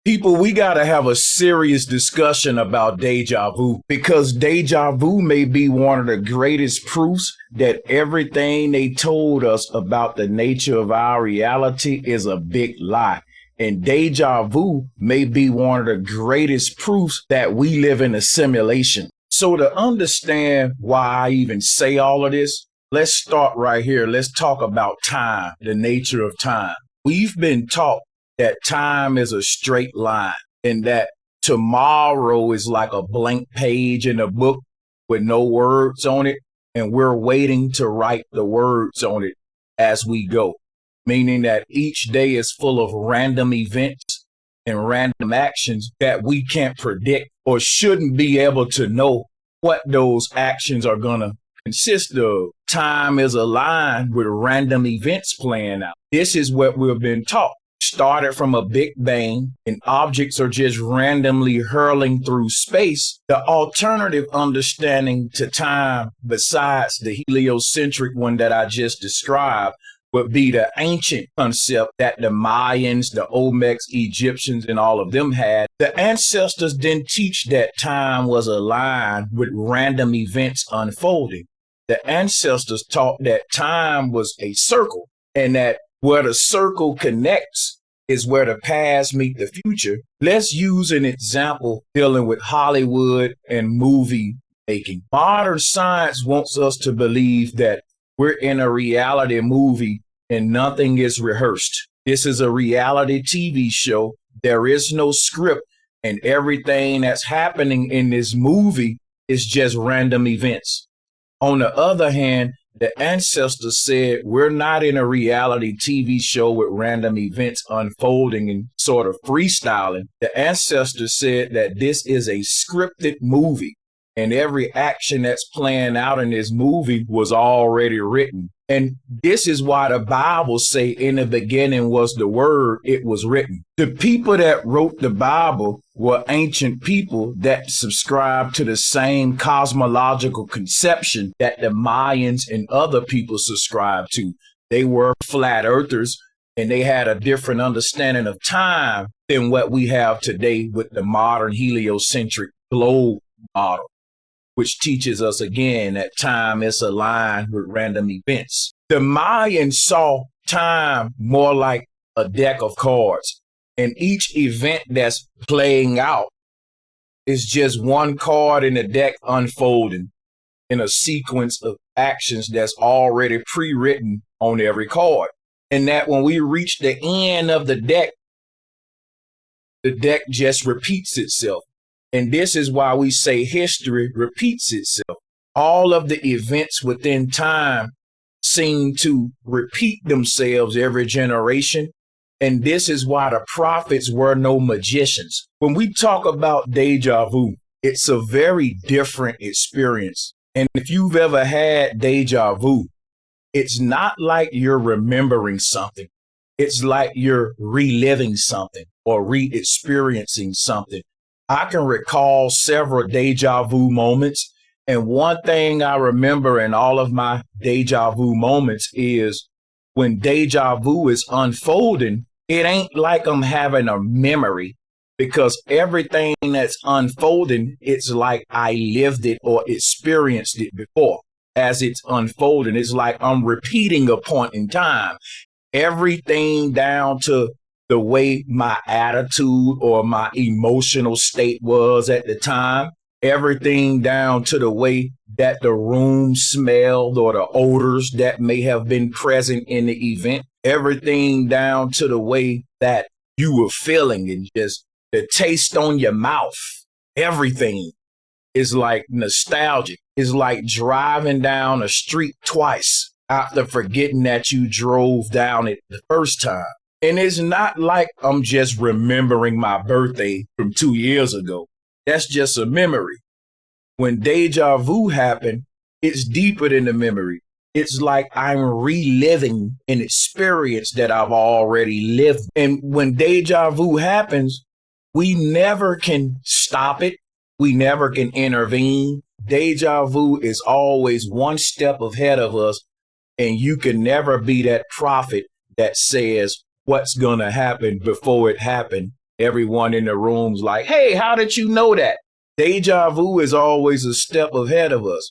People, we got to have a serious discussion about deja vu, because deja vu may be one of the greatest proofs that everything they told us about the nature of our reality is a big lie. And deja vu may be one of the greatest proofs that we live in a simulation. So to understand why I even say all of this, let's start right here. Let's talk about time, the nature of time. We've been taught that time is a straight line and that tomorrow is like a blank page in a book with no words on it. And we're waiting to write the words on it as we go, meaning that each day is full of random events and random actions that we can't predict or shouldn't be able to know what those actions are going to consist of. Time is a line with random events playing out. This is what we've been taught. Started from a big bang and objects are just randomly hurling through space. The alternative understanding to time, besides the heliocentric one that I just described, would be the ancient concept that the Mayans, the Olmecs, Egyptians, and all of them had. The ancestors didn't teach that time was a line with random events unfolding. The ancestors taught that time was a circle, and that where the circle connects is where the past meet the future. Let's use an example dealing with Hollywood and movie making. Modern science wants us to believe that we're in a reality movie and nothing is rehearsed. This is a reality TV show. There is no script, and everything that's happening in this movie is just random events. On the other hand, the ancestors said we're not in a reality TV show with random events unfolding and sort of freestyling. The ancestors said that this is a scripted movie, and every action that's playing out in this movie was already written. And this is why the Bible say in the beginning was the word, it was written. The people that wrote the Bible were ancient people that subscribed to the same cosmological conception that the Mayans and other people subscribed to. They were flat earthers, and they had a different understanding of time than what we have today with the modern heliocentric globe model, which teaches us again that time is aligned with random events. The Mayans saw time more like a deck of cards, and each event that's playing out is just one card in the deck unfolding in a sequence of actions that's already pre-written on every card. And that when we reach the end of the deck just repeats itself. And this is why we say history repeats itself. All of the events within time seem to repeat themselves every generation. And this is why the prophets were no magicians. When we talk about deja vu, it's a very different experience. And if you've ever had deja vu, it's not like you're remembering something. It's like you're reliving something or re-experiencing something. I can recall several deja vu moments. And one thing I remember in all of my deja vu moments is when deja vu is unfolding, it ain't like I'm having a memory, because everything that's unfolding, it's like I lived it or experienced it before. As it's unfolding, it's like I'm repeating a point in time. Everything down to the way my attitude or my emotional state was at the time, everything down to the way that the room smelled or the odors that may have been present in the event, everything down to the way that you were feeling and just the taste on your mouth, everything is like nostalgic. It's like driving down a street twice after forgetting that you drove down it the first time. And it's not like I'm just remembering my birthday from 2 years ago. That's just a memory. When deja vu happened, it's deeper than the memory. It's like I'm reliving an experience that I've already lived. And when deja vu happens, we never can stop it. We never can intervene. Deja vu is always one step ahead of us, and you can never be that prophet that says what's going to happen before it happened. Everyone in the room's like, hey, how did you know that? Deja vu is always a step ahead of us.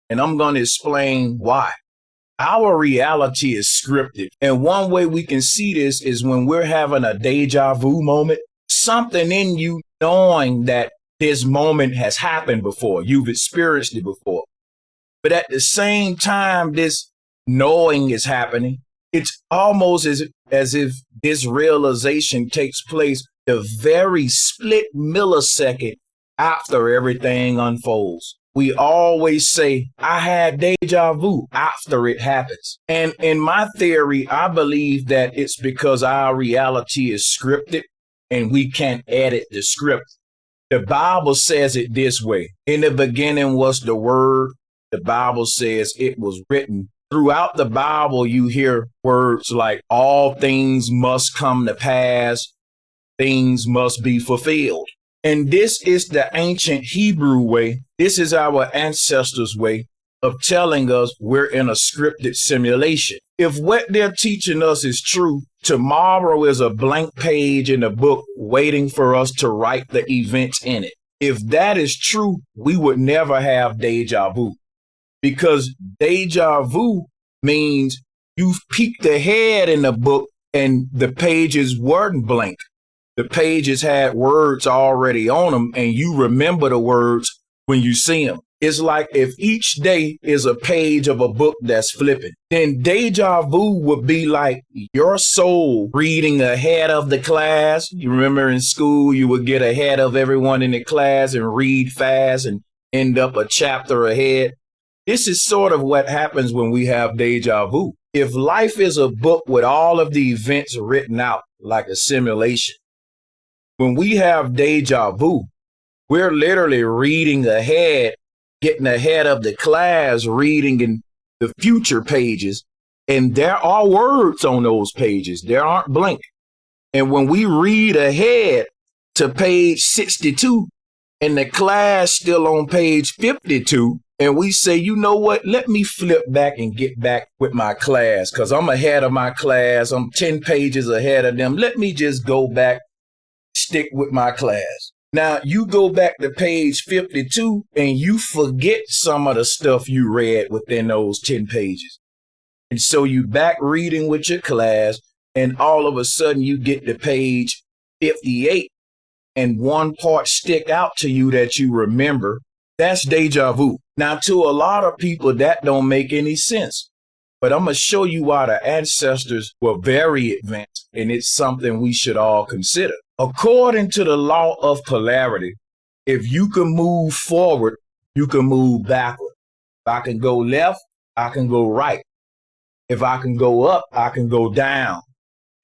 And I'm going to explain why. Our reality is scripted. And one way we can see this is when we're having a deja vu moment, something in you knowing that this moment has happened before. You've experienced it before. But at the same time, this knowing is happening. It's almost as if this realization takes place the very split millisecond after everything unfolds. We always say, I had deja vu after it happens. And in my theory, I believe that it's because our reality is scripted and we can't edit the script. The Bible says it this way. In the beginning was the Word. The Bible says it was written. Throughout the Bible, you hear words like all things must come to pass. Things must be fulfilled. And this is the ancient Hebrew way. This is our ancestors' way of telling us we're in a scripted simulation. If what they're teaching us is true, tomorrow is a blank page in the book waiting for us to write the events in it. If that is true, we would never have deja vu. Because deja vu means you've peeked ahead in the book and the pages weren't blank. The pages had words already on them and you remember the words when you see them. It's like if each day is a page of a book that's flipping, then deja vu would be like your soul reading ahead of the class. You remember in school, you would get ahead of everyone in the class and read fast and end up a chapter ahead. This is sort of what happens when we have deja vu. If life is a book with all of the events written out like a simulation, when we have deja vu, we're literally reading ahead, getting ahead of the class, reading in the future pages, and there are words on those pages. There aren't blank. And when we read ahead to page 62 and the class still on page 52, and we say, you know what, let me flip back and get back with my class because I'm ahead of my class. I'm 10 pages ahead of them. Let me just go back, stick with my class. Now, you go back to page 52 and you forget some of the stuff you read within those 10 pages. And so you back reading with your class and all of a sudden you get to page 58 and one part stick out to you that you remember. That's deja vu. Now, to a lot of people, that don't make any sense. But I'm going to show you why the ancestors were very advanced, and it's something we should all consider. According to the law of polarity, if you can move forward, you can move backward. If I can go left, I can go right. If I can go up, I can go down.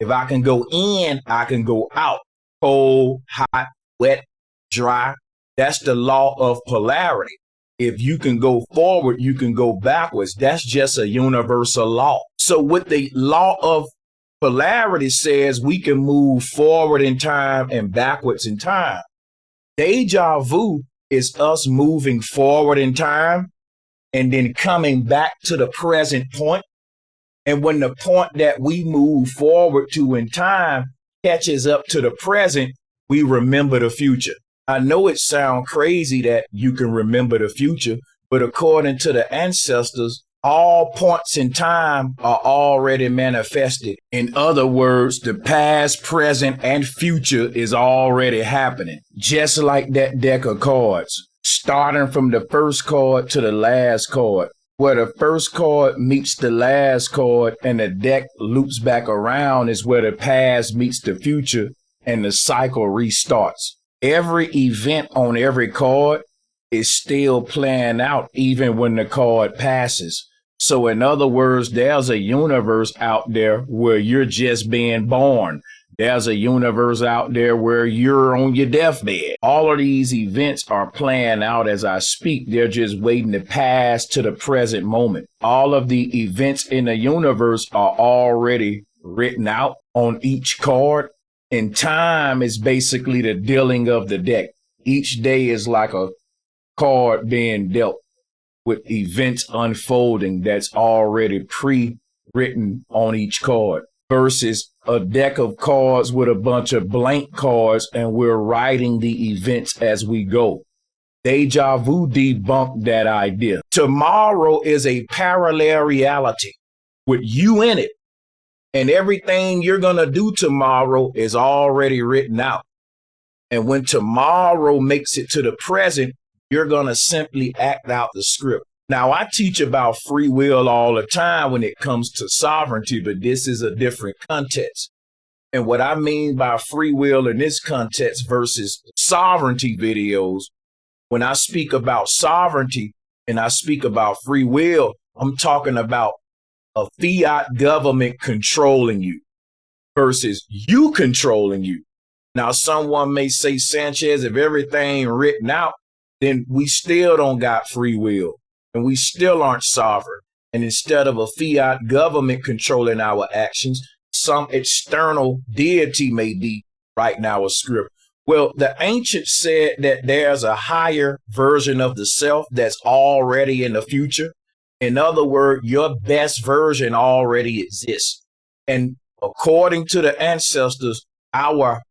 If I can go in, I can go out. Cold, hot, wet, dry. That's the law of polarity. If you can go forward, you can go backwards. That's just a universal law. So what the law of polarity says, we can move forward in time and backwards in time. Deja vu is us moving forward in time and then coming back to the present point. And when the point that we move forward to in time catches up to the present, we remember the future. I know it sounds crazy that you can remember the future, but according to the ancestors, all points in time are already manifested. In other words, the past, present, and future is already happening, just like that deck of cards, starting from the first card to the last card. Where the first card meets the last card and the deck loops back around is where the past meets the future and the cycle restarts. Every event on every card is still playing out even when the card passes. So in other words, there's a universe out there where you're just being born. There's a universe out there where you're on your deathbed. All of these events are playing out as I speak. They're just waiting to pass to the present moment. All of the events in the universe are already written out on each card. And time is basically the dealing of the deck. Each day is like a card being dealt with events unfolding that's already pre-written on each card versus a deck of cards with a bunch of blank cards, and we're writing the events as we go. Deja vu debunked that idea. Tomorrow is a parallel reality with you in it. And everything you're going to do tomorrow is already written out. And when tomorrow makes it to the present, you're going to simply act out the script. Now, I teach about free will all the time when it comes to sovereignty, but this is a different context. And what I mean by free will in this context versus sovereignty videos, when I speak about sovereignty and I speak about free will, I'm talking about a fiat government controlling you versus you controlling you. Now, someone may say, Sanchez, if everything written out, then we still don't got free will and we still aren't sovereign. And instead of a fiat government controlling our actions, some external deity may be writing our script. Well, the ancients said that there's a higher version of the self that's already in the future. In other words, your best version already exists. And according to the ancestors, our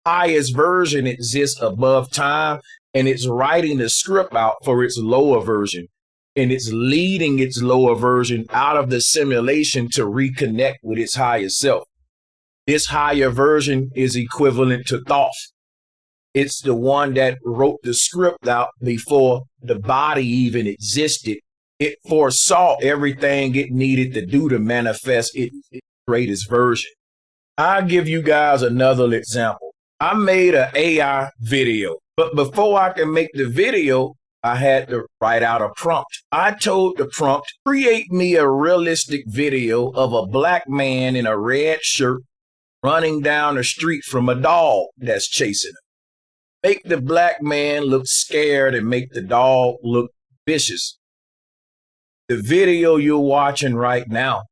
highest version exists above time, and it's writing the script out for its lower version. And it's leading its lower version out of the simulation to reconnect with its higher self. This higher version is equivalent to thought. It's the one that wrote the script out before the body even existed. It foresaw everything it needed to do to manifest its greatest version. I'll give you guys another example. I made an AI video, but before I can make the video, I had to write out a prompt. I told the prompt, create me a realistic video of a black man in a red shirt running down the street from a dog that's chasing him. Make the black man look scared and make the dog look vicious. The video you're watching right now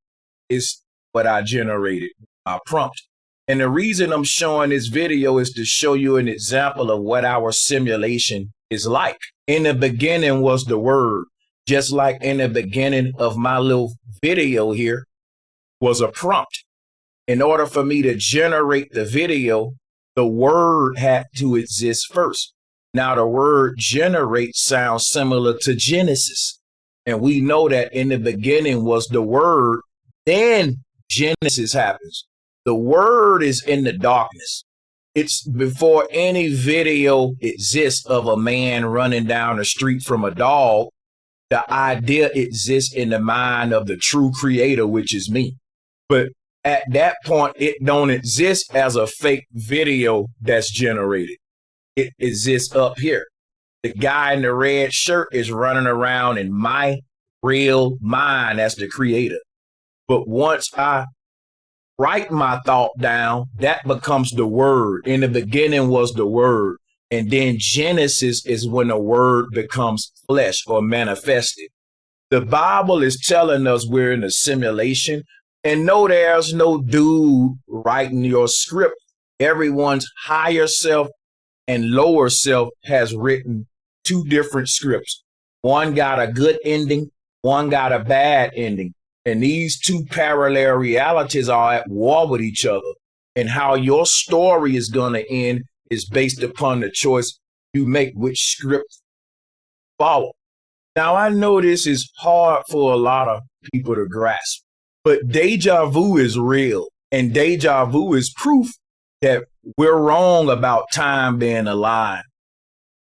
is what I generated, my prompt. And the reason I'm showing this video is to show you an example of what our simulation is like. In the beginning was the word, just like in the beginning of my little video here was a prompt. In order for me to generate the video, the word had to exist first. Now the word generate sounds similar to Genesis. And we know that in the beginning was the word, then Genesis happens. The word is in the darkness. It's before any video exists of a man running down the street from a dog. The idea exists in the mind of the true creator, which is me. But at that point, it don't exist as a fake video that's generated. It exists up here. The guy in the red shirt is running around in my real mind as the creator. But once I write my thought down, that becomes the word. In the beginning was the word. And then Genesis is when the word becomes flesh or manifested. The Bible is telling us we're in a simulation. And no, there's no dude writing your script. Everyone's higher self and lower self has written two different scripts. One got a good ending, one got a bad ending. And these two parallel realities are at war with each other. And how your story is going to end is based upon the choice you make, which script follow. Now, I know this is hard for a lot of people to grasp. But deja vu is real, and deja vu is proof that we're wrong about time being aligned.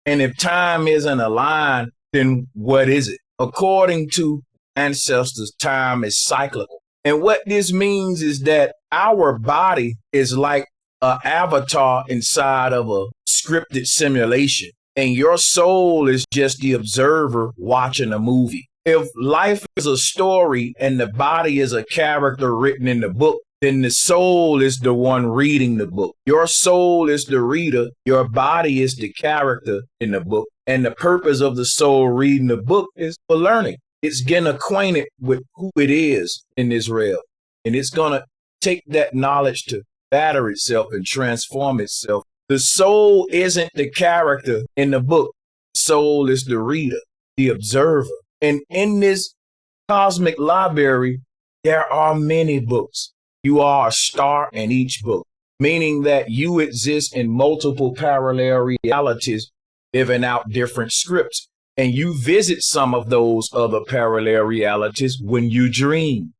And if time isn't aligned, then what is it? According to ancestors, time is cyclical. And what this means is that our body is like an avatar inside of a scripted simulation, and your soul is just the observer watching a movie. If life is a story and the body is a character written in the book, then the soul is the one reading the book. Your soul is the reader. Your body is the character in the book. And the purpose of the soul reading the book is for learning. It's getting acquainted with who it is in this realm. And it's going to take that knowledge to batter itself and transform itself. The soul isn't the character in the book. The soul is the reader, the observer. And in this cosmic library, there are many books. You are a star in each book, meaning that you exist in multiple parallel realities, living out different scripts. And you visit some of those other parallel realities when you dream.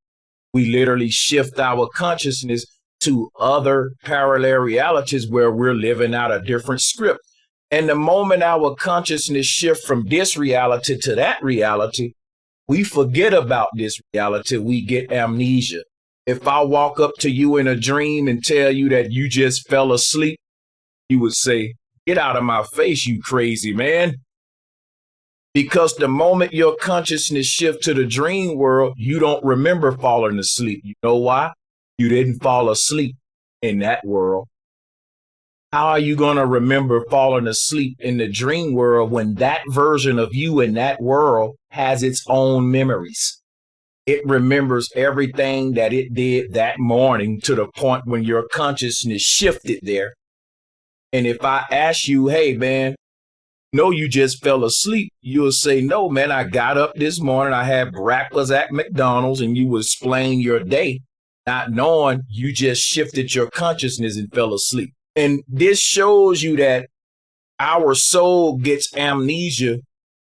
We literally shift our consciousness to other parallel realities where we're living out a different script. And the moment our consciousness shifts from this reality to that reality, we forget about this reality. We get amnesia. If I walk up to you in a dream and tell you that you just fell asleep, you would say, "Get out of my face, you crazy man." Because the moment your consciousness shifts to the dream world, you don't remember falling asleep. You know why? You didn't fall asleep in that world. How are you going to remember falling asleep in the dream world when that version of you in that world has its own memories? It remembers everything that it did that morning to the point when your consciousness shifted there. And if I ask you, "Hey, man, no, you just fell asleep," you'll say, "No, man, I got up this morning. I had breakfast at McDonald's," and you will explain your day, not knowing you just shifted your consciousness and fell asleep. And this shows you that our soul gets amnesia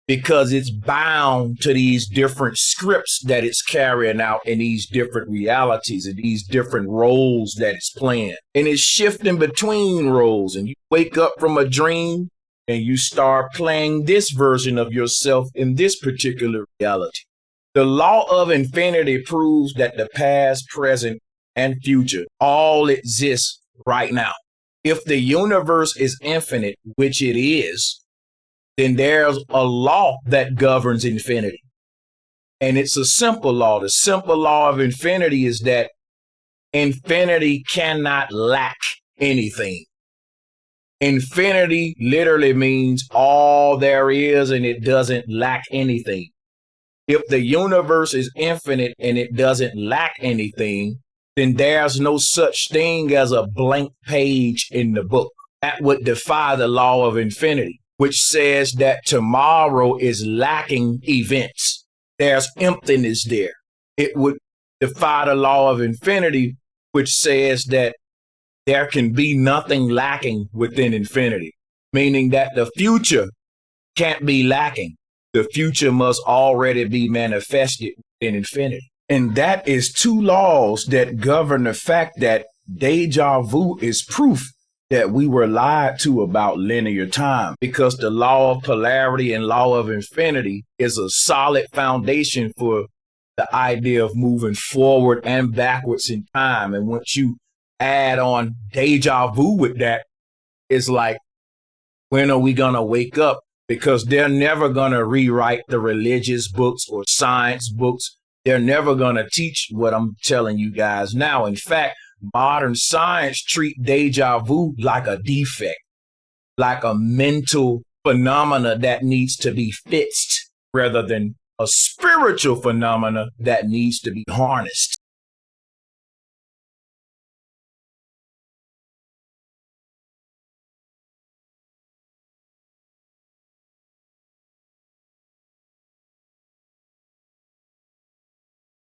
because it's bound to these different scripts that it's carrying out in these different realities and these different roles that it's playing. And it's shifting between roles. And you wake up from a dream and you start playing this version of yourself in this particular reality. The law of infinity proves that the past, present, and future all exist right now. If the universe is infinite, which it is, then there's a law that governs infinity. And it's a simple law. The simple law of infinity is that infinity cannot lack anything. Infinity literally means all there is and it doesn't lack anything. If the universe is infinite and it doesn't lack anything, then there's no such thing as a blank page in the book. That would defy the law of infinity, which says that tomorrow is lacking events. There's emptiness there. It would defy the law of infinity, which says that there can be nothing lacking within infinity, meaning that the future can't be lacking. The future must already be manifested in infinity. And that is two laws that govern the fact that deja vu is proof that we were lied to about linear time, because the law of polarity and law of infinity is a solid foundation for the idea of moving forward and backwards in time. And once you add on deja vu with that, it's like, when are we going to wake up? Because they're never going to rewrite the religious books or science books. They're never going to teach what I'm telling you guys now. In fact, modern science treats deja vu like a defect, like a mental phenomena that needs to be fixed rather than a spiritual phenomena that needs to be harnessed.